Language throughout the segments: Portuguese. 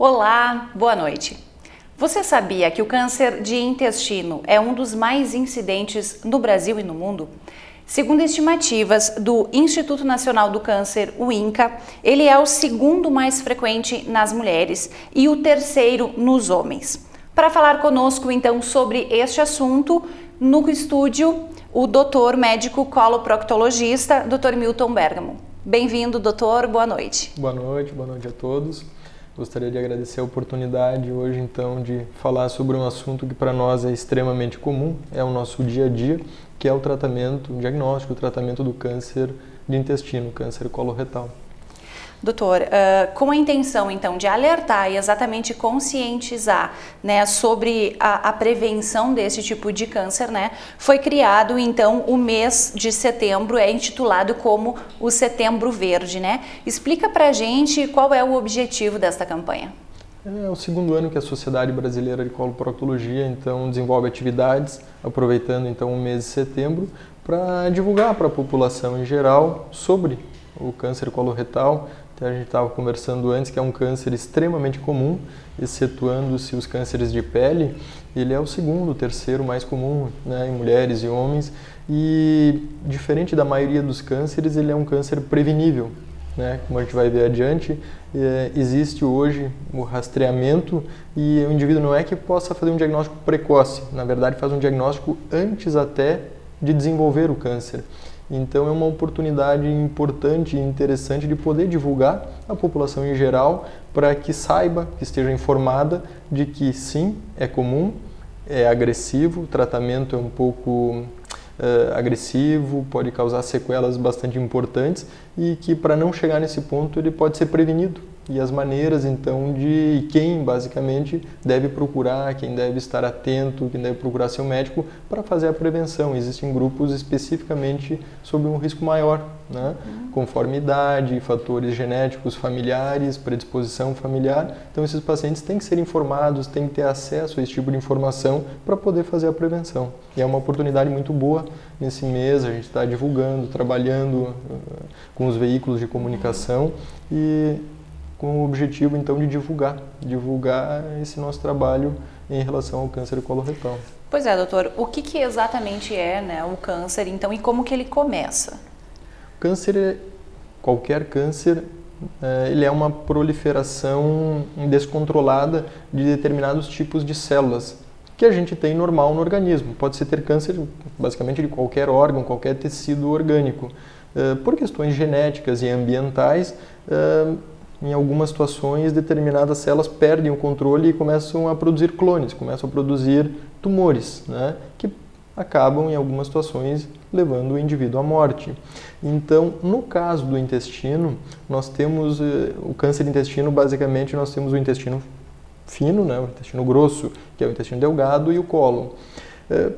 Olá, boa noite. Você sabia que o câncer de intestino é um dos mais incidentes no Brasil e no mundo? Segundo estimativas do Instituto Nacional do Câncer, o INCA, ele é o segundo mais frequente nas mulheres e o terceiro nos homens. Para falar conosco então sobre este assunto, no estúdio, o doutor médico coloproctologista, Dr. Milton Bergamo. Bem-vindo, doutor, boa noite. Boa noite a todos. Gostaria de agradecer a oportunidade hoje, então, de falar sobre um assunto que para nós é extremamente comum, é o nosso dia a dia, que é o tratamento, o diagnóstico, o tratamento do câncer de intestino, câncer coloretal. Doutor, com a intenção, então, de alertar e exatamente conscientizar, né, sobre a prevenção desse tipo de câncer, né, foi criado, então, o mês de setembro, é intitulado como o Setembro Verde, né? Explica pra gente qual é o objetivo desta campanha. É o segundo ano que a Sociedade Brasileira de Coloproctologia, então, desenvolve atividades, aproveitando, então, o mês de setembro, para divulgar para a população em geral sobre o câncer coloretal. A gente estava conversando antes que é um câncer extremamente comum, excetuando-se os cânceres de pele, ele é o segundo, terceiro mais comum, né, em mulheres e homens, e diferente da maioria dos cânceres, ele é um câncer prevenível, né, como a gente vai ver adiante. Existe hoje o rastreamento e o indivíduo não é que possa fazer um diagnóstico precoce, na verdade faz um diagnóstico antes até de desenvolver o câncer. Então é uma oportunidade importante e interessante de poder divulgar à população em geral para que saiba, que esteja informada de que sim, é comum, é agressivo, o tratamento é um pouco agressivo, pode causar sequelas bastante importantes e que para não chegar nesse ponto ele pode ser prevenido. E as maneiras, então, de quem, basicamente, deve procurar, quem deve estar atento, quem deve procurar seu médico para fazer a prevenção. Existem grupos especificamente sob um risco maior, né? Conforme idade, fatores genéticos familiares, predisposição familiar. Então, esses pacientes têm que ser informados, têm que ter acesso a esse tipo de informação para poder fazer a prevenção. E é uma oportunidade muito boa. Nesse mês, a gente está divulgando, trabalhando com os veículos de comunicação e com o objetivo, então, de divulgar esse nosso trabalho em relação ao câncer coloretal. Pois é, doutor, o que exatamente é, né, o câncer, então, e como que ele começa? O câncer, qualquer câncer, ele é uma proliferação descontrolada de determinados tipos de células que a gente tem normal no organismo. Pode-se ter câncer, basicamente, de qualquer órgão, qualquer tecido orgânico. Por questões genéticas e ambientais, em algumas situações, determinadas células perdem o controle e começam a produzir clones, começam a produzir tumores, né, que acabam, em algumas situações, levando o indivíduo à morte. Então, no caso do intestino, nós temos o câncer de intestino, basicamente, nós temos o intestino fino, né, o intestino grosso, que é o intestino delgado, e o cólon.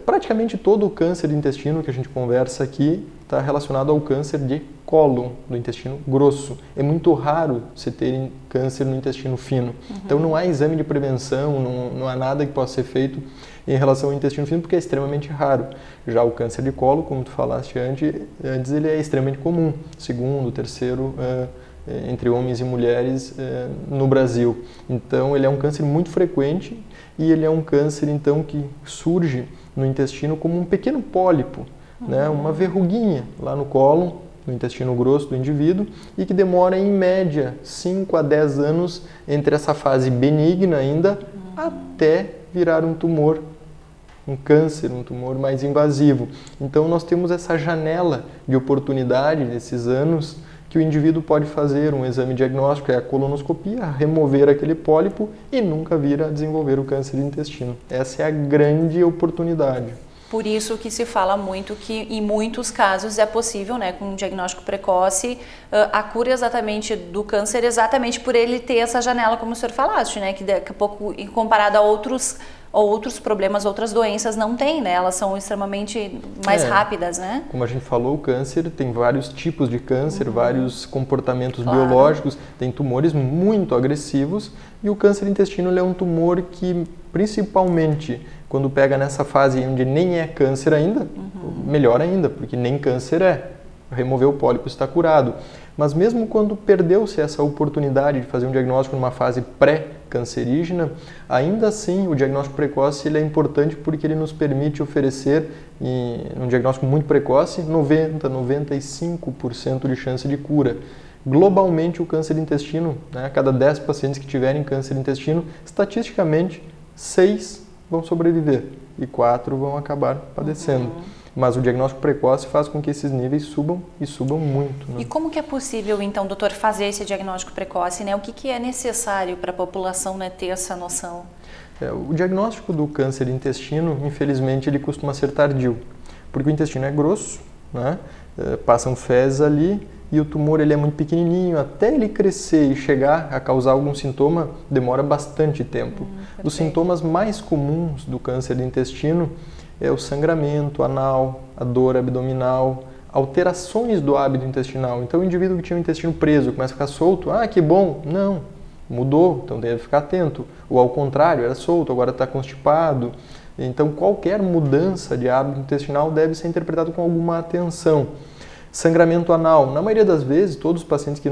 Praticamente todo o câncer de intestino que a gente conversa aqui está relacionado ao câncer de cólon, do intestino grosso. É muito raro se ter câncer no intestino fino. Então não há exame de prevenção, não há nada que possa ser feito em relação ao intestino fino, porque é extremamente raro. Já o câncer de colo, como tu falaste antes, ele é extremamente comum, segundo, terceiro, entre homens e mulheres no Brasil. Então ele é um câncer muito frequente e ele é um câncer, então, que surge no intestino como um pequeno pólipo, né, uma verruguinha lá no cólon, no intestino grosso do indivíduo, e que demora em média 5 a 10 anos entre essa fase benigna ainda até virar um tumor, um câncer, um tumor mais invasivo. Então nós temos essa janela de oportunidade nesses anos que o indivíduo pode fazer um exame diagnóstico, é a colonoscopia, remover aquele pólipo e nunca vir a desenvolver o câncer de intestino. Essa é a grande oportunidade. Por isso que se fala muito que em muitos casos é possível, né, com um diagnóstico precoce, a cura exatamente do câncer, exatamente por ele ter essa janela, como o senhor falaste, né, que daqui a pouco, comparado a outros problemas, outras doenças, não tem, né, elas são extremamente mais rápidas, né? Como a gente falou, o câncer tem vários tipos de câncer, vários comportamentos biológicos, tem tumores muito agressivos e o câncer de intestino é um tumor que, principalmente, quando pega nessa fase onde nem é câncer ainda, melhor ainda, porque nem câncer é. Remover o pólipo está curado. Mas mesmo quando perdeu-se essa oportunidade de fazer um diagnóstico numa fase cancerígena, ainda assim o diagnóstico precoce ele é importante porque ele nos permite oferecer, um diagnóstico muito precoce, 95% de chance de cura. Globalmente, o câncer de intestino, né, a cada 10 pacientes que tiverem câncer de intestino, estatisticamente, 6 vão sobreviver e 4 vão acabar padecendo. Mas o diagnóstico precoce faz com que esses níveis subam e subam muito. Né? E como que é possível, então, doutor, fazer esse diagnóstico precoce? Né? O que é necessário para a população, né, ter essa noção? O diagnóstico do câncer de intestino, infelizmente, ele costuma ser tardio, porque o intestino é grosso, né? Passam fezes ali e o tumor ele é muito pequenininho, até ele crescer e chegar a causar algum sintoma, demora bastante tempo. Os sintomas mais comuns do câncer de intestino é o sangramento anal, a dor abdominal, alterações do hábito intestinal. Então, o indivíduo que tinha o intestino preso começa a ficar solto, que bom, não, mudou, então deve ficar atento. Ou ao contrário, era solto, agora está constipado. Então, qualquer mudança de hábito intestinal deve ser interpretado com alguma atenção. Sangramento anal, na maioria das vezes, todos os pacientes que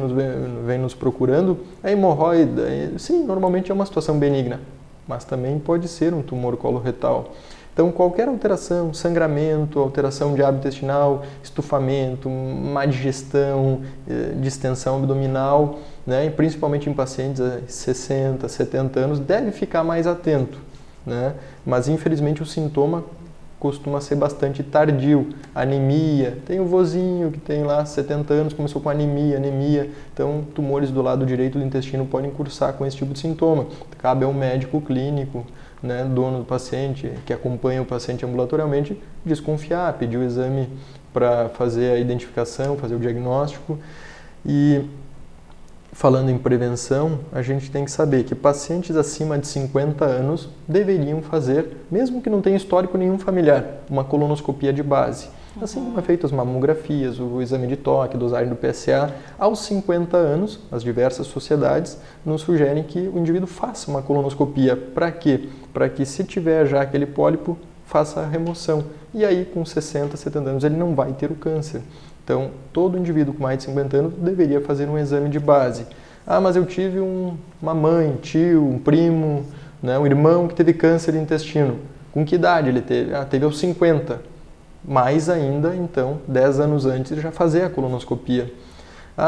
vêm nos procurando, a hemorroida, sim, normalmente é uma situação benigna, mas também pode ser um tumor coloretal. Então, qualquer alteração, sangramento, alteração de hábito intestinal, estufamento, má digestão, distensão abdominal, né, e principalmente em pacientes de 60, 70 anos, deve ficar mais atento. Né? Mas, infelizmente, o sintoma costuma ser bastante tardio. Anemia, tem o vozinho que tem lá 70 anos, começou com anemia. Então, tumores do lado direito do intestino podem cursar com esse tipo de sintoma. Cabe ao médico clínico, né, dono do paciente, que acompanha o paciente ambulatorialmente, desconfiar, pedir o exame para fazer a identificação, fazer o diagnóstico. E falando em prevenção, a gente tem que saber que pacientes acima de 50 anos deveriam fazer, mesmo que não tenha histórico nenhum familiar, uma colonoscopia de base. Assim como é feito as mamografias, o exame de toque, dosagem do PSA, aos 50 anos, as diversas sociedades nos sugerem que o indivíduo faça uma colonoscopia. Para quê? Para que, se tiver já aquele pólipo, faça a remoção. E aí, com 60, 70 anos, ele não vai ter o câncer. Então, todo indivíduo com mais de 50 anos deveria fazer um exame de base. Mas eu tive uma mãe, tio, um primo, né, um irmão que teve câncer de intestino. Com que idade ele teve? Teve aos 50. Mais ainda, então, 10 anos antes, já fazer a colonoscopia.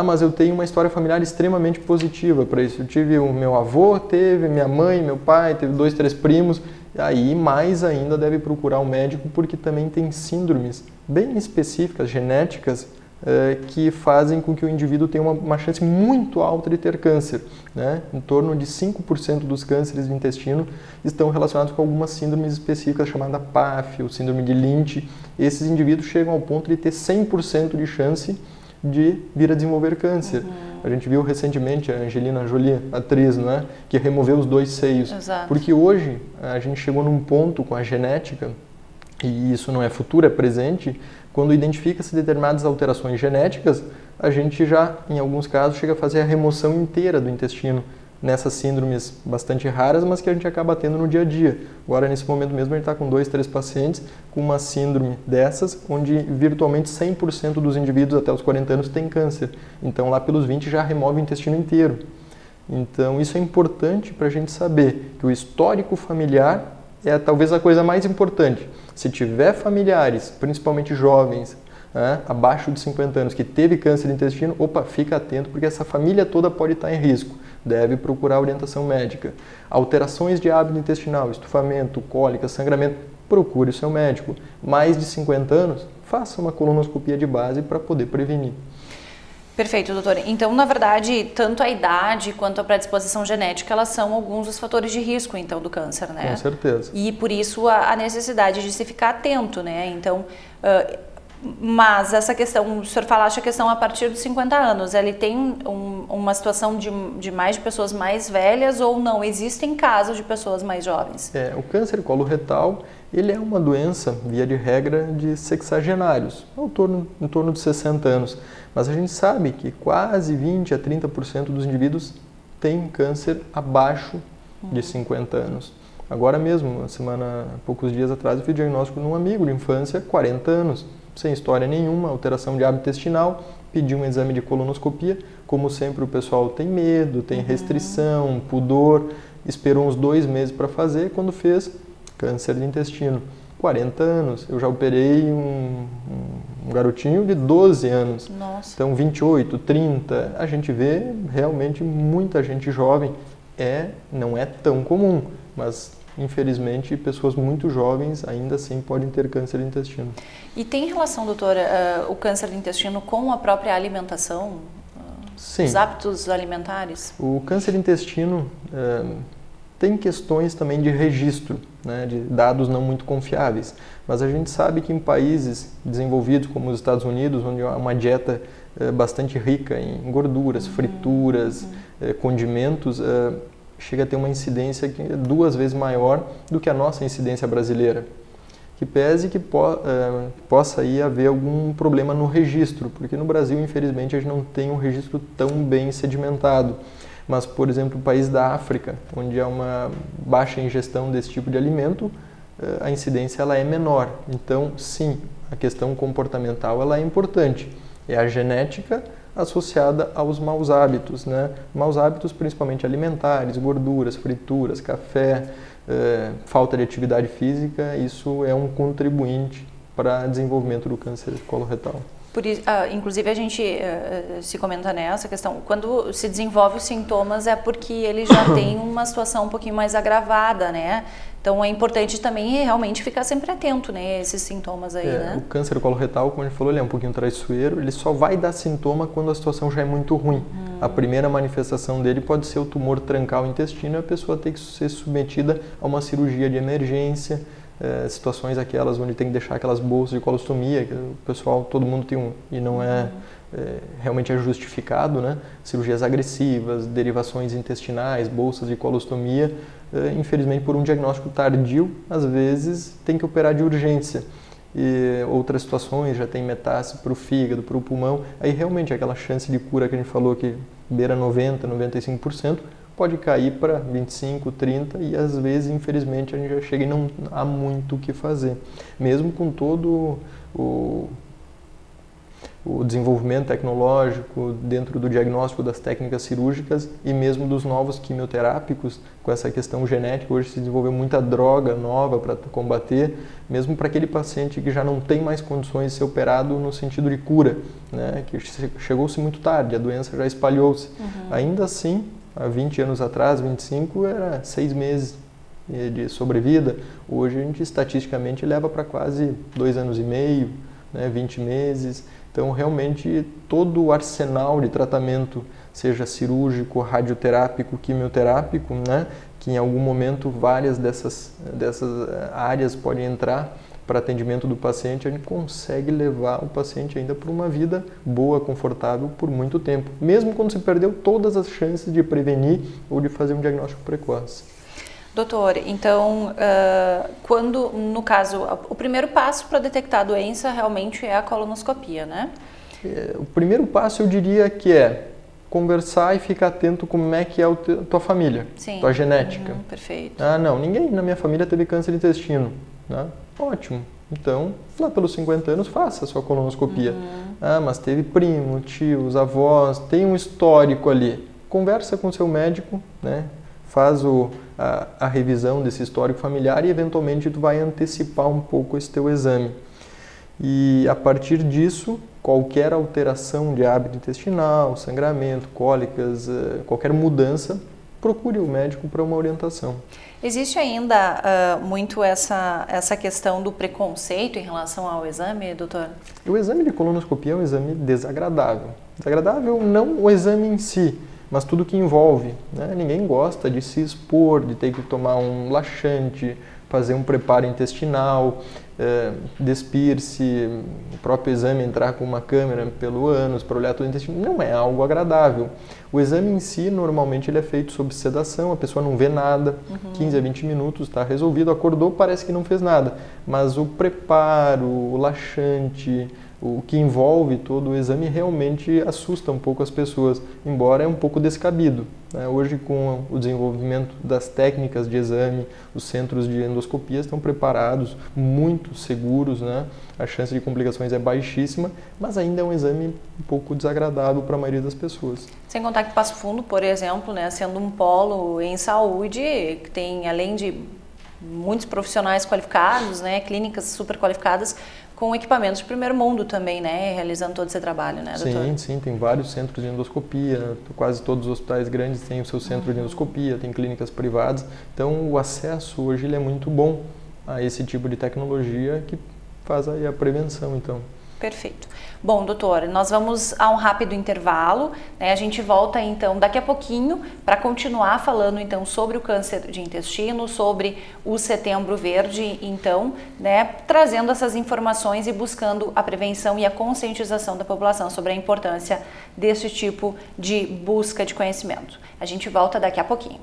Mas eu tenho uma história familiar extremamente positiva para isso. Eu tive o meu avô, teve minha mãe, meu pai, teve 2, 3 primos. Aí, mais ainda, deve procurar um médico, porque também tem síndromes bem específicas, genéticas, que fazem com que o indivíduo tenha uma chance muito alta de ter câncer. Né? Em torno de 5% dos cânceres de intestino estão relacionados com algumas síndromes específicas, chamada PAF, ou síndrome de Lynch. Esses indivíduos chegam ao ponto de ter 100% de chance de vir a desenvolver câncer. A gente viu recentemente a Angelina Jolie, atriz, né, que removeu os 2 seios. Exato. Porque hoje a gente chegou num ponto com a genética, e isso não é futuro, é presente, quando identifica-se determinadas alterações genéticas, a gente já, em alguns casos, chega a fazer a remoção inteira do intestino, nessas síndromes bastante raras, mas que a gente acaba tendo no dia a dia. Agora, nesse momento mesmo, a gente está com 2, 3 pacientes com uma síndrome dessas, onde virtualmente 100% dos indivíduos até os 40 anos têm câncer. Então, lá pelos 20 já remove o intestino inteiro. Então, isso é importante para a gente saber que o histórico familiar é talvez a coisa mais importante. Se tiver familiares, principalmente jovens, abaixo de 50 anos, que teve câncer de intestino, fica atento, porque essa família toda pode estar em risco. Deve procurar orientação médica. Alterações de hábito intestinal, estufamento, cólica, sangramento, procure o seu médico. Mais de 50 anos, faça uma colonoscopia de base para poder prevenir. Perfeito, doutor. Então, na verdade, tanto a idade quanto a predisposição genética, elas são alguns dos fatores de risco, então, do câncer, né? Com certeza. E, por isso, a necessidade de se ficar atento, né? Então, mas essa questão, o senhor falaste a questão a partir dos 50 anos, ele tem uma situação de mais de pessoas mais velhas ou não? Existem casos de pessoas mais jovens? O câncer coloretal, ele é uma doença, via de regra, de sexagenários, em torno de 60 anos. Mas a gente sabe que quase 20 a 30% dos indivíduos têm câncer abaixo de 50 anos. Agora mesmo, poucos dias atrás, eu fiz diagnóstico num amigo de infância, 40 anos, sem história nenhuma, alteração de hábito intestinal, pedi um exame de colonoscopia. Como sempre, o pessoal tem medo, tem restrição, pudor, esperou uns 2 meses para fazer, quando fez, câncer de intestino. 40 anos, eu já operei um garotinho de 12 anos. Nossa. Então 28, 30, a gente vê realmente muita gente jovem. Não é tão comum, mas infelizmente pessoas muito jovens ainda assim podem ter câncer de intestino. E tem relação, doutora, o câncer de intestino com a própria alimentação? Sim. Os hábitos alimentares? O câncer de intestino tem questões também de registro, né, de dados não muito confiáveis, mas a gente sabe que em países desenvolvidos como os Estados Unidos, onde há uma dieta bastante rica em gorduras, frituras, condimentos, chega a ter uma incidência que é 2 vezes maior do que a nossa incidência brasileira. Que pese que possa aí haver algum problema no registro, porque no Brasil, infelizmente, a gente não tem um registro tão bem sedimentado. Mas, por exemplo, o país da África, onde há uma baixa ingestão desse tipo de alimento, a incidência ela é menor. Então, sim, a questão comportamental ela é importante. É a genética associada aos maus hábitos, né? Maus hábitos principalmente alimentares, gorduras, frituras, café, falta de atividade física, isso é um contribuinte para o desenvolvimento do câncer coloretal. Inclusive a gente se comenta nessa questão, quando se desenvolve os sintomas é porque ele já tem uma situação um pouquinho mais agravada, né? Então é importante também realmente ficar sempre atento, né, a esses sintomas aí, né? O câncer coloretal, como a gente falou, ele é um pouquinho traiçoeiro, ele só vai dar sintoma quando a situação já é muito ruim. A primeira manifestação dele pode ser o tumor trancar o intestino e a pessoa ter que ser submetida a uma cirurgia de emergência, situações aquelas onde tem que deixar aquelas bolsas de colostomia, que o pessoal, todo mundo tem e não realmente é justificado, né? Cirurgias agressivas, derivações intestinais, bolsas de colostomia, infelizmente por um diagnóstico tardio, às vezes tem que operar de urgência. E outras situações já tem metástase para o fígado, para o pulmão, aí realmente aquela chance de cura que a gente falou que beira 90%, 95%, pode cair para 25, 30 e às vezes, infelizmente, a gente já chega e não há muito o que fazer. Mesmo com todo o desenvolvimento tecnológico dentro do diagnóstico das técnicas cirúrgicas e mesmo dos novos quimioterápicos, com essa questão genética, hoje se desenvolveu muita droga nova para combater, mesmo para aquele paciente que já não tem mais condições de ser operado no sentido de cura, né? Que chegou-se muito tarde, a doença já espalhou-se. Ainda assim, há 20 anos atrás, 25, era 6 meses de sobrevida. Hoje a gente estatisticamente leva para quase 2 anos e meio, né, 20 meses. Então realmente todo o arsenal de tratamento, seja cirúrgico, radioterápico, quimioterápico, né, que em algum momento várias dessas áreas podem entrar para atendimento do paciente, a gente consegue levar o paciente ainda por uma vida boa, confortável por muito tempo, mesmo quando se perdeu todas as chances de prevenir ou de fazer um diagnóstico precoce. Doutor, então, quando, no caso, o primeiro passo para detectar a doença realmente é a colonoscopia, né? O primeiro passo eu diria que é conversar e ficar atento como é que é a tua família, tua genética. Perfeito. Ah, não, ninguém na minha família teve câncer de intestino, né? Ótimo. Então, lá pelos 50 anos, faça a sua colonoscopia. Ah, mas teve primo, tios, avós, tem um histórico ali. Conversa com o seu médico, né? Faz a revisão desse histórico familiar e, eventualmente, tu vai antecipar um pouco esse teu exame. E, a partir disso, qualquer alteração de hábito intestinal, sangramento, cólicas, qualquer mudança, procure o médico para uma orientação. Existe ainda muito essa questão do preconceito em relação ao exame, doutor? O exame de colonoscopia é um exame desagradável. Desagradável não o exame em si, mas tudo que envolve, né? Ninguém gosta de se expor, de ter que tomar um laxante, fazer um preparo intestinal, despir-se, o próprio exame entrar com uma câmera pelo ânus para olhar todo o intestino, não é algo agradável. O exame em si, normalmente, ele é feito sob sedação, a pessoa não vê nada, 15 a 20 minutos, está resolvido, acordou, parece que não fez nada. Mas o preparo, o laxante, o que envolve todo o exame realmente assusta um pouco as pessoas, embora é um pouco descabido, né? Hoje, com o desenvolvimento das técnicas de exame, os centros de endoscopia estão preparados, muito seguros, né? A chance de complicações é baixíssima, mas ainda é um exame um pouco desagradável para a maioria das pessoas. Sem contar que Passo Fundo, por exemplo, né, sendo um polo em saúde, que tem, além de muitos profissionais qualificados, né, clínicas super qualificadas, com equipamentos de primeiro mundo também, né, realizando todo esse trabalho, né, doutor? Sim, tem vários centros de endoscopia, quase todos os hospitais grandes têm o seu centro de endoscopia, tem clínicas privadas, então o acesso hoje ele é muito bom a esse tipo de tecnologia que faz aí a prevenção, então. Perfeito. Bom, doutor, nós vamos a um rápido intervalo, né? A gente volta então daqui a pouquinho para continuar falando então sobre o câncer de intestino, sobre o Setembro Verde, então, né, trazendo essas informações e buscando a prevenção e a conscientização da população sobre a importância desse tipo de busca de conhecimento. A gente volta daqui a pouquinho.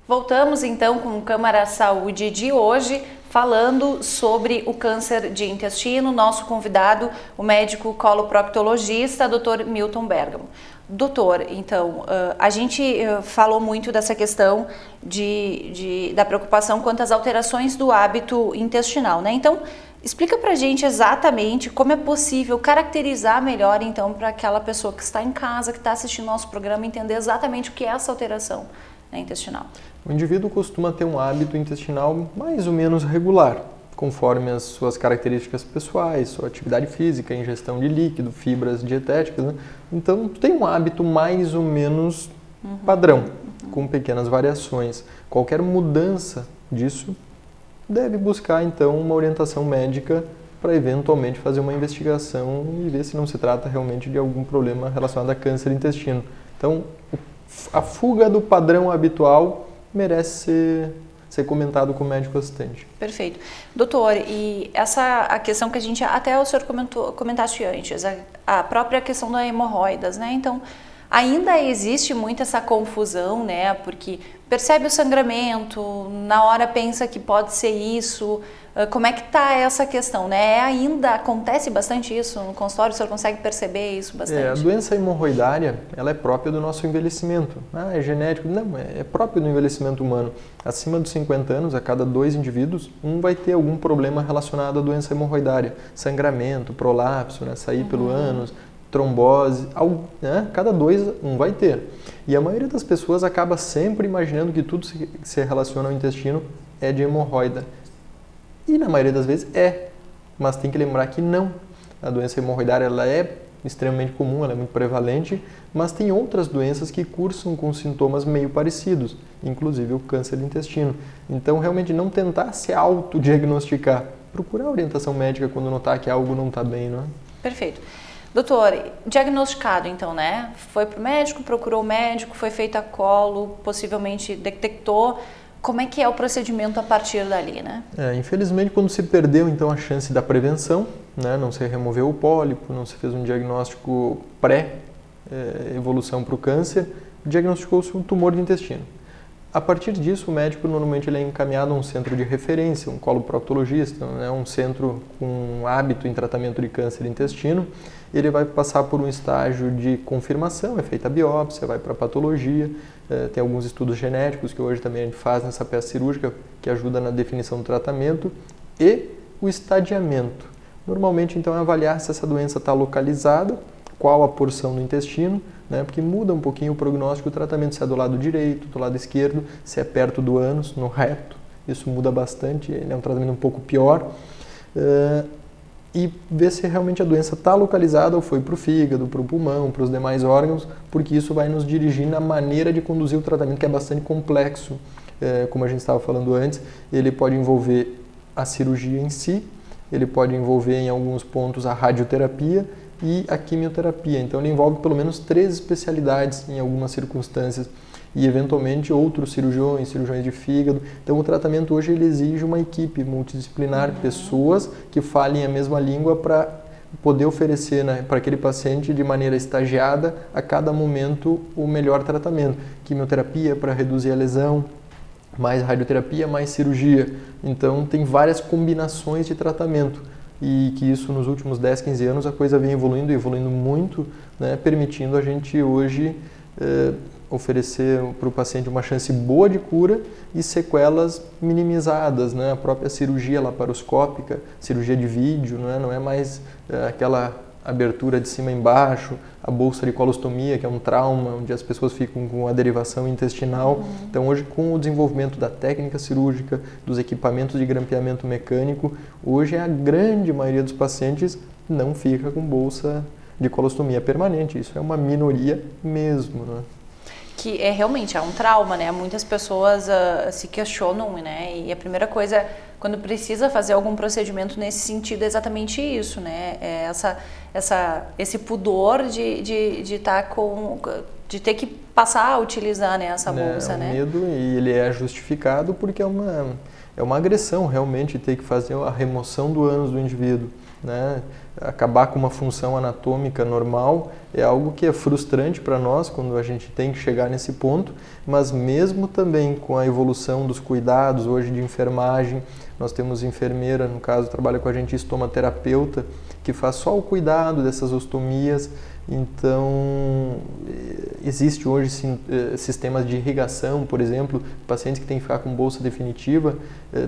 Voltamos então com o Câmara Saúde de hoje, falando sobre o câncer de intestino. Nosso convidado, o médico coloproctologista, Dr. Milton Bergamo. Doutor, então, a gente falou muito dessa questão da preocupação quanto às alterações do hábito intestinal, né? Então, explica pra gente exatamente como é possível caracterizar melhor, então, para aquela pessoa que está em casa, que está assistindo nosso programa, entender exatamente o que é essa alteração, né, intestinal. O indivíduo costuma ter um hábito intestinal mais ou menos regular, conforme as suas características pessoais, sua atividade física, ingestão de líquido, fibras dietéticas, né? Então, tem um hábito mais ou menos padrão, com pequenas variações. Qualquer mudança disso deve buscar, então, uma orientação médica para eventualmente fazer uma investigação e ver se não se trata realmente de algum problema relacionado a câncer de intestino. Então, a fuga do padrão habitual merece ser comentado com o médico assistente. Perfeito. Doutor, e a questão que a gente, até o senhor comentaste antes, a própria questão das hemorroidas, né? Então, ainda existe muito essa confusão, né? Porque percebe o sangramento, na hora pensa que pode ser isso. Como é que está essa questão, né? Ainda acontece bastante isso no consultório? O senhor consegue perceber isso bastante? A doença hemorroidária, ela é própria do nosso envelhecimento. É genético? Não, é próprio do envelhecimento humano. Acima dos 50 anos, a cada 2 indivíduos, um vai ter algum problema relacionado à doença hemorroidária. Sangramento, prolapso, né? Sair pelo ânus, trombose, né? Cada 2, um vai ter. E a maioria das pessoas acaba sempre imaginando que tudo que se relaciona ao intestino é de hemorroida. E na maioria das vezes mas tem que lembrar que não. A doença hemorroidária ela é extremamente comum, ela é muito prevalente, mas tem outras doenças que cursam com sintomas meio parecidos, inclusive o câncer de intestino. Então, realmente não tentar se autodiagnosticar, procurar orientação médica quando notar que algo não está bem, não é? Perfeito. Doutor, diagnosticado então, né? Foi para o médico, procurou o médico, foi feito a colo, possivelmente detectou. Como é que é o procedimento a partir dali, né? Infelizmente, quando se perdeu então a chance da prevenção, né? Não se removeu o pólipo, não se fez um diagnóstico pré-evolução para o câncer, diagnosticou-se um tumor de intestino. A partir disso, o médico normalmente ele é encaminhado a um centro de referência, um coloproctologista, né? Um centro com hábito em tratamento de câncer de intestino. Ele vai passar por um estágio de confirmação, é feita a biópsia, vai para a patologia, tem alguns estudos genéticos que hoje também a gente faz nessa peça cirúrgica que ajuda na definição do tratamento e o estadiamento. Normalmente, então, é avaliar se essa doença está localizada, qual a porção do intestino, né, porque muda um pouquinho o prognóstico do tratamento, se é do lado direito, do lado esquerdo, se é perto do ânus, no reto, isso muda bastante, é um tratamento um pouco pior. E ver se realmente a doença está localizada ou foi para o fígado, para o pulmão, para os demais órgãos, porque isso vai nos dirigir na maneira de conduzir o tratamento, que é bastante complexo. Como a gente estava falando antes, ele pode envolver a cirurgia em si, ele pode envolver em alguns pontos a radioterapia e a quimioterapia. Então ele envolve pelo menos 3 especialidades em algumas circunstâncias e eventualmente outros cirurgiões de fígado. Então o tratamento hoje ele exige uma equipe multidisciplinar, pessoas que falem a mesma língua para poder oferecer, né, para aquele paciente de maneira estagiada a cada momento o melhor tratamento. Quimioterapia para reduzir a lesão, mais radioterapia, mais cirurgia. Então tem várias combinações de tratamento e que isso nos últimos 10, 15 anos a coisa vem evoluindo muito, né, permitindo a gente hoje oferecer para o paciente uma chance boa de cura e sequelas minimizadas, né? A própria cirurgia laparoscópica, cirurgia de vídeo, né? Não é mais aquela abertura de cima a embaixo, a bolsa de colostomia, que é um trauma, onde as pessoas ficam com a derivação intestinal. Então hoje, com o desenvolvimento da técnica cirúrgica, dos equipamentos de grampeamento mecânico, hoje a grande maioria dos pacientes não fica com bolsa de colostomia permanente. Isso é uma minoria mesmo, né? Que realmente um trauma, né? Muitas pessoas se questionam, né? E a primeira coisa, quando precisa fazer algum procedimento nesse sentido, é exatamente isso, né? É esse pudor de ter que passar a utilizar, né, essa bolsa, né? É um medo, e ele é justificado porque é uma agressão realmente ter que fazer a remoção do ânus do indivíduo, né? Acabar com uma função anatômica normal é algo que é frustrante para nós quando a gente tem que chegar nesse ponto, mas mesmo também com a evolução dos cuidados hoje de enfermagem, nós temos enfermeira, no caso, trabalha com a gente estomaterapeuta, que faz só o cuidado dessas ostomias. Então, existe hoje sistemas de irrigação, por exemplo, pacientes que têm que ficar com bolsa definitiva,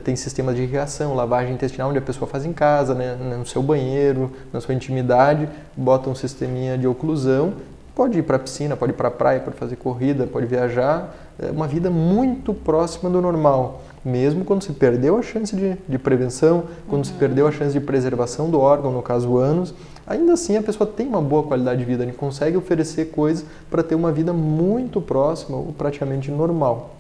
tem sistemas de irrigação, lavagem intestinal, onde a pessoa faz em casa, né, no seu banheiro, na sua intimidade, bota um sisteminha de oclusão, pode ir para a piscina, pode ir para a praia, pode fazer corrida, pode viajar, é uma vida muito próxima do normal. Mesmo quando se perdeu a chance de prevenção, quando se perdeu a chance de preservação do órgão, no caso o ânus, ainda assim a pessoa tem uma boa qualidade de vida, ele consegue oferecer coisas para ter uma vida muito próxima ou praticamente normal.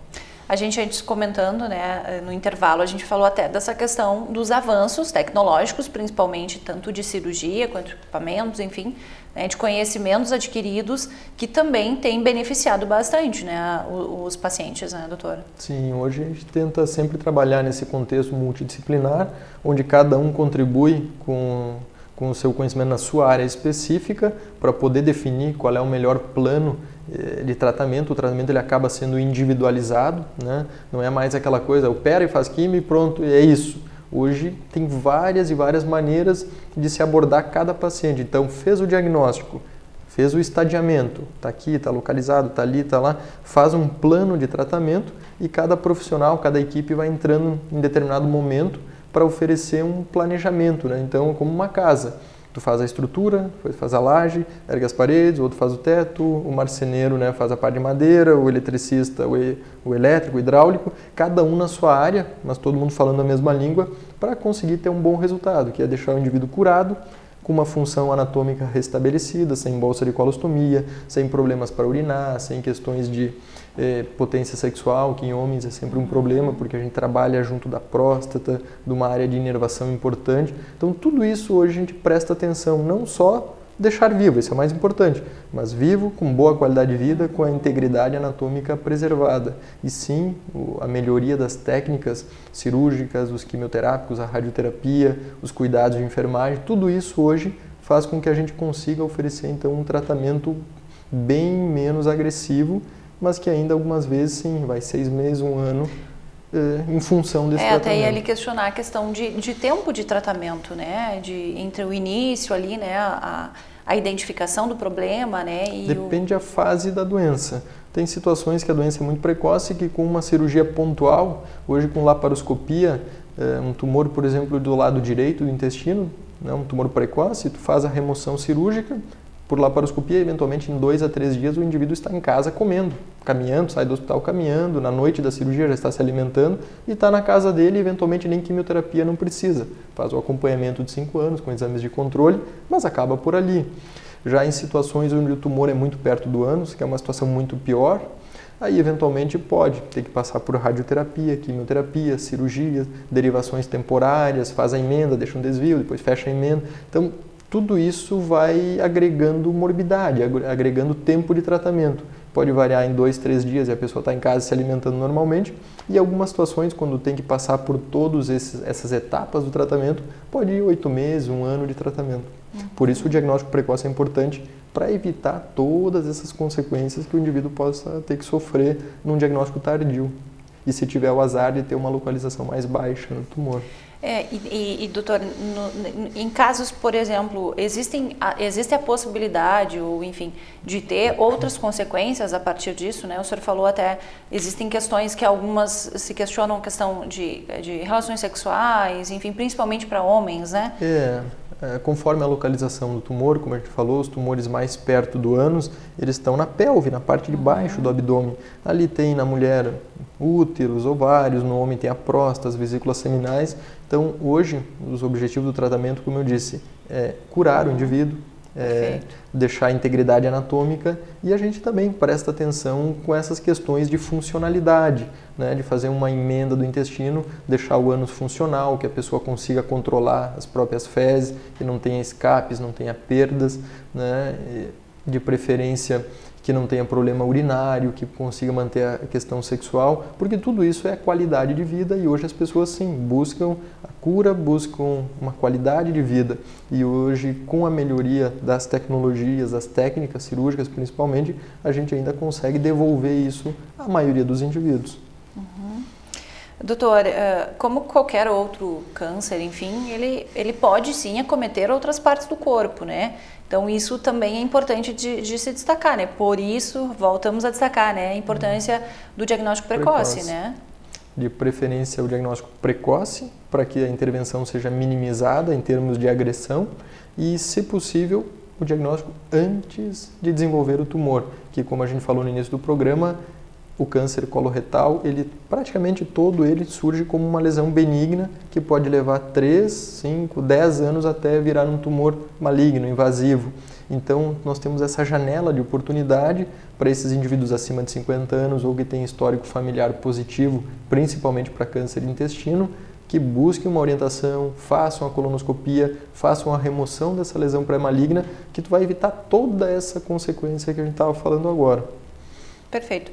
A gente antes comentando, né, no intervalo, a gente falou até dessa questão dos avanços tecnológicos, principalmente tanto de cirurgia quanto de equipamentos, enfim, né, de conhecimentos adquiridos que também têm beneficiado bastante, né, os pacientes, né, doutora? Sim, hoje a gente tenta sempre trabalhar nesse contexto multidisciplinar, onde cada um contribui com o seu conhecimento na sua área específica para poder definir qual é o melhor plano de tratamento. O tratamento ele acaba sendo individualizado, né? Não é mais aquela coisa, opera e faz quimio e pronto, é isso. Hoje tem várias e várias maneiras de se abordar cada paciente. Então, fez o diagnóstico, fez o estadiamento, está aqui, está localizado, está ali, está lá, faz um plano de tratamento e cada profissional, cada equipe vai entrando em determinado momento para oferecer um planejamento, né? Então, como uma casa. Tu faz a estrutura, faz a laje, ergue as paredes, o outro faz o teto, o marceneiro, né, faz a parte de madeira, o eletricista, o elétrico, o hidráulico, cada um na sua área, mas todo mundo falando a mesma língua, para conseguir ter um bom resultado, que é deixar o indivíduo curado, com uma função anatômica restabelecida, sem bolsa de colostomia, sem problemas para urinar, sem questões de potência sexual, que em homens é sempre um problema, porque a gente trabalha junto da próstata, de uma área de inervação importante. Então, tudo isso hoje a gente presta atenção, não só deixar vivo, isso é o mais importante, mas vivo, com boa qualidade de vida, com a integridade anatômica preservada. E sim, a melhoria das técnicas cirúrgicas, os quimioterápicos, a radioterapia, os cuidados de enfermagem, tudo isso hoje faz com que a gente consiga oferecer então um tratamento bem menos agressivo, mas que ainda algumas vezes sim, vai 6 meses, 1 ano, em função desse tratamento. Até ia ali questionar a questão de tempo de tratamento, né? Entre o início ali, né? A identificação do problema, né? Depende da fase da doença. Tem situações que a doença é muito precoce, que com uma cirurgia pontual, hoje com laparoscopia, um tumor, por exemplo, do lado direito do intestino, né? Um tumor precoce, tu faz a remoção cirúrgica, por laparoscopia, eventualmente em 2 a 3 dias o indivíduo está em casa comendo, caminhando, sai do hospital caminhando, na noite da cirurgia já está se alimentando e está na casa dele, eventualmente nem quimioterapia não precisa. Faz o acompanhamento de 5 anos com exames de controle, mas acaba por ali. Já em situações onde o tumor é muito perto do ânus, que é uma situação muito pior, aí eventualmente pode ter que passar por radioterapia, quimioterapia, cirurgia, derivações temporárias, faz a emenda, deixa um desvio, depois fecha a emenda. Então, tudo isso vai agregando morbidade, agregando tempo de tratamento. Pode variar em 2, 3 dias e a pessoa está em casa se alimentando normalmente. E algumas situações, quando tem que passar por todas essas etapas do tratamento, pode ir 8 meses, 1 ano de tratamento. Por isso o diagnóstico precoce é importante para evitar todas essas consequências que o indivíduo possa ter que sofrer num diagnóstico tardio. E se tiver o azar de ter uma localização mais baixa no tumor. Doutor, em casos, por exemplo, existe a possibilidade, ou enfim, de ter outras consequências a partir disso, né? O senhor falou até, existem questões que algumas se questionam a questão de relações sexuais, enfim, principalmente para homens, né? Conforme a localização do tumor, como a gente falou, os tumores mais perto do ânus, eles estão na pelve, na parte de baixo do abdômen. Ali tem na mulher úteros, ovários, no homem tem a próstata, as vesículas seminais. Então, hoje, os objetivos do tratamento, como eu disse, é curar o indivíduo, deixar a integridade anatômica, e a gente também presta atenção com essas questões de funcionalidade, né, de fazer uma emenda do intestino, deixar o ânus funcional, que a pessoa consiga controlar as próprias fezes, que não tenha escapes, não tenha perdas, né, de preferência que não tenha problema urinário, que consiga manter a questão sexual, porque tudo isso é qualidade de vida, e hoje as pessoas sim buscam a cura, buscam uma qualidade de vida. E hoje, com a melhoria das tecnologias, das técnicas cirúrgicas principalmente, a gente ainda consegue devolver isso à maioria dos indivíduos. Doutor, como qualquer outro câncer, enfim, ele pode sim acometer outras partes do corpo, né? Então isso também é importante de se destacar, né? Por isso, voltamos a destacar, né, a importância do diagnóstico precoce, né? De preferência o diagnóstico precoce, para que a intervenção seja minimizada em termos de agressão, e, se possível, o diagnóstico antes de desenvolver o tumor, que, como a gente falou no início do programa, o câncer coloretal, praticamente todo ele surge como uma lesão benigna que pode levar 3, 5, 10 anos até virar um tumor maligno, invasivo. Então, nós temos essa janela de oportunidade para esses indivíduos acima de 50 anos ou que têm histórico familiar positivo, principalmente para câncer de intestino, que busquem uma orientação, façam a colonoscopia, façam a remoção dessa lesão pré-maligna, que tu vai evitar toda essa consequência que a gente estava falando agora. Perfeito.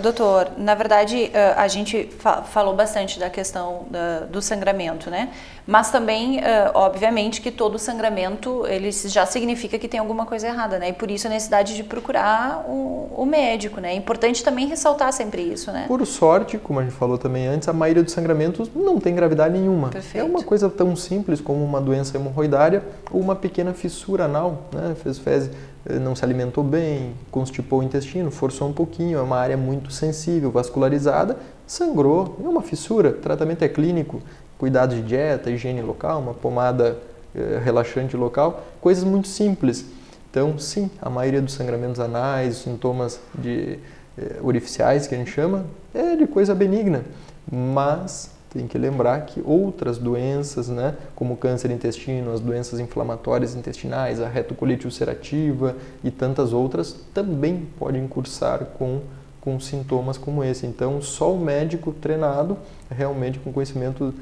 Doutor, na verdade a gente falou bastante da questão do sangramento, né? Mas também, obviamente, que todo sangramento ele já significa que tem alguma coisa errada, né? E por isso a necessidade de procurar o médico, né? É importante também ressaltar sempre isso, né? Por sorte, como a gente falou também antes, a maioria dos sangramentos não tem gravidade nenhuma. Perfeito. É uma coisa tão simples como uma doença hemorroidária ou uma pequena fissura anal, né? Fez fezes, não se alimentou bem, constipou o intestino, forçou um pouquinho, é uma área muito sensível, vascularizada, sangrou, é uma fissura, o tratamento é clínico, cuidado de dieta, higiene local, uma pomada relaxante local, coisas muito simples. Então, sim, a maioria dos sangramentos anais, sintomas orificiais, que a gente chama, é de coisa benigna, mas tem que lembrar que outras doenças, né, como o câncer de intestino, as doenças inflamatórias intestinais, a retocolite ulcerativa e tantas outras, também podem cursar com sintomas como esse. Então, só o médico treinado, realmente com conhecimento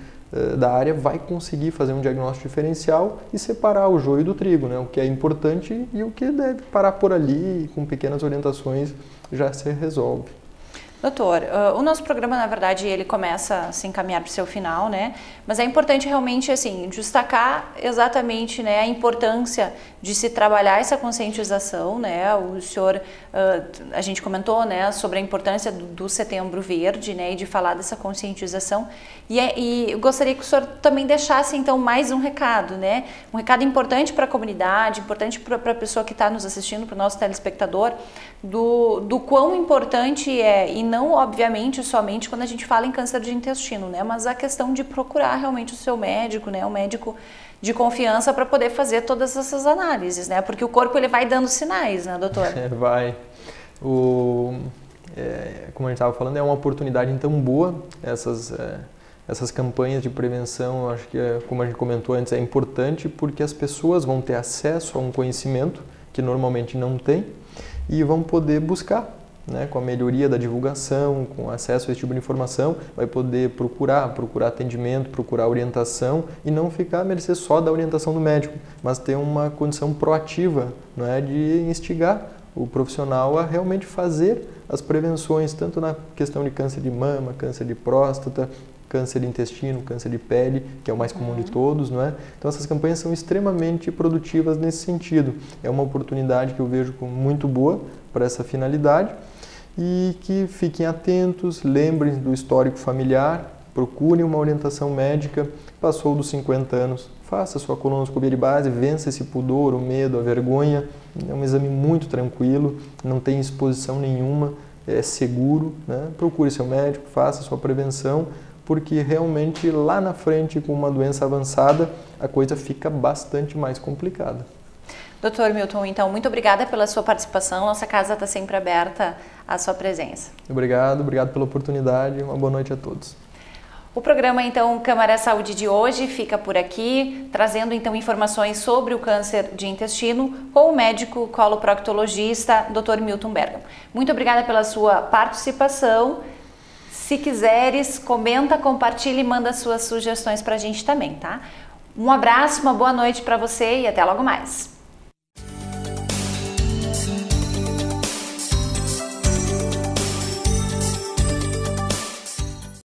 da área, vai conseguir fazer um diagnóstico diferencial e separar o joio do trigo, né, o que é importante e o que deve parar por ali, com pequenas orientações já se resolve. Doutor, o nosso programa, na verdade, ele começa a se encaminhar para o seu final, né? Mas é importante realmente, assim, destacar exatamente, né, a importância de se trabalhar essa conscientização, né? O senhor, a gente comentou, né, sobre a importância do Setembro Verde, né, e de falar dessa conscientização. E eu gostaria que o senhor também deixasse, então, mais um recado, né? Um recado importante para a comunidade, importante para a pessoa que está nos assistindo, para o nosso telespectador, do quão importante é, e não, obviamente, somente quando a gente fala em câncer de intestino, né? Mas a questão de procurar realmente o seu médico, né? Um médico de confiança para poder fazer todas essas análises, né? Porque o corpo ele vai dando sinais, né, doutor? Vai. Como a gente estava falando, é uma oportunidade então boa, essas campanhas de prevenção, acho que, como a gente comentou antes, é importante porque as pessoas vão ter acesso a um conhecimento que normalmente não tem e vão poder buscar, né, com a melhoria da divulgação, com acesso a esse tipo de informação, vai poder procurar atendimento, procurar orientação e não ficar à mercê só da orientação do médico, mas ter uma condição proativa, né, de instigar o profissional a realmente fazer as prevenções, tanto na questão de câncer de mama, câncer de próstata, câncer de intestino, câncer de pele, que é o mais comum de todos, não é? Então essas campanhas são extremamente produtivas nesse sentido. É uma oportunidade que eu vejo como muito boa para essa finalidade e que fiquem atentos, lembrem do histórico familiar, procure uma orientação médica, passou dos 50 anos, faça sua colonoscopia de base, vença esse pudor, o medo, a vergonha. É um exame muito tranquilo, não tem exposição nenhuma, é seguro, né? Procure seu médico, faça sua prevenção, porque realmente lá na frente, com uma doença avançada, a coisa fica bastante mais complicada. Dr. Milton, então, muito obrigada pela sua participação. Nossa casa está sempre aberta à sua presença. Obrigado pela oportunidade. Uma boa noite a todos. O programa, então, Câmara Saúde de hoje fica por aqui, trazendo, então, informações sobre o câncer de intestino com o médico coloproctologista Dr. Milton Bergamo. Muito obrigada pela sua participação. Se quiseres, comenta, compartilha e manda suas sugestões para a gente também, tá? Um abraço, uma boa noite para você e até logo mais.